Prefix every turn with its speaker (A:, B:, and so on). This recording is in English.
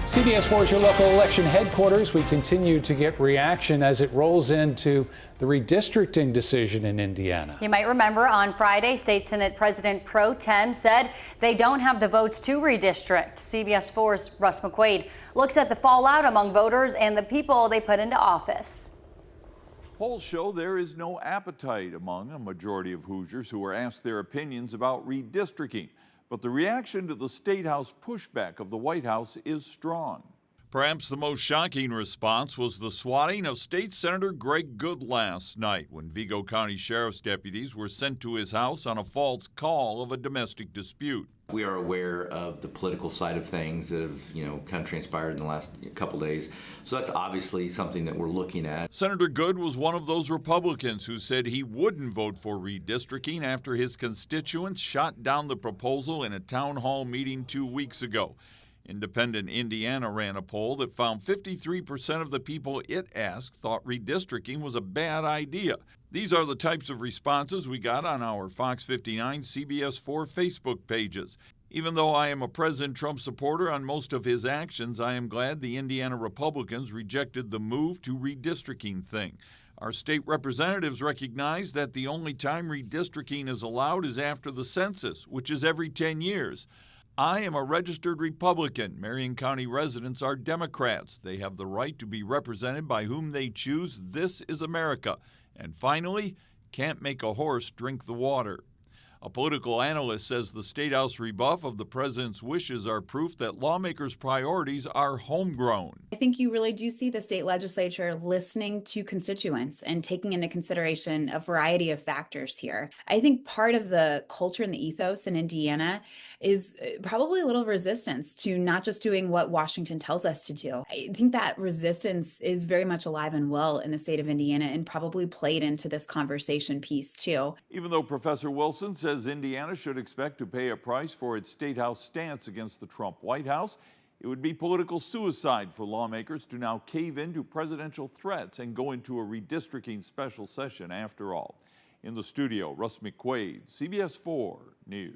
A: CBS 4 is your local election headquarters. We continue to get reaction as it rolls into the redistricting decision in Indiana.
B: You might remember on Friday, State Senate President Pro Tem said they don't have the votes to redistrict. CBS 4's Russ McQuaid looks at the fallout among voters and the people they put into office.
C: Polls show there is no appetite among a majority of Hoosiers who were asked their opinions about redistricting. But the reaction to the State House pushback of the White House is strong. Perhaps the most shocking response was the swatting of State Senator Greg Good last night when Vigo County Sheriff's deputies were sent to his house on a false call of a domestic dispute.
D: We are aware of the political side of things that have, kind of transpired in the last couple days. So that's obviously something that we're looking at.
C: Senator Good was one of those Republicans who said he wouldn't vote for redistricting after his constituents shot down the proposal in a town hall meeting 2 weeks ago. Independent Indiana ran a poll that found 53% of the people it asked thought redistricting was a bad idea. These are the types of responses we got on our Fox 59 CBS 4 Facebook pages. Even though I am a President Trump supporter on most of his actions, I am glad the Indiana Republicans rejected the move to redistricting thing. Our state representatives recognize that the only time redistricting is allowed is after the census, which is every 10 years. I am a registered Republican. Marion County residents are Democrats. They have the right to be represented by whom they choose. This is America. And finally, can't make a horse drink the water. A political analyst says the State House rebuff of the president's wishes are proof that lawmakers' priorities are homegrown.
E: I think you really do see the state legislature listening to constituents and taking into consideration a variety of factors here. I think part of the culture and the ethos in Indiana is probably a little resistance to not just doing what Washington tells us to do. I think that resistance is very much alive and well in the state of Indiana and probably played into this conversation piece too.
C: Even though Professor Wilson says Indiana should expect to pay a price for its State House stance against the Trump White House, it would be political suicide for lawmakers to now cave into presidential threats and go into a redistricting special session after all. In the studio, Russ McQuaid, CBS 4 News.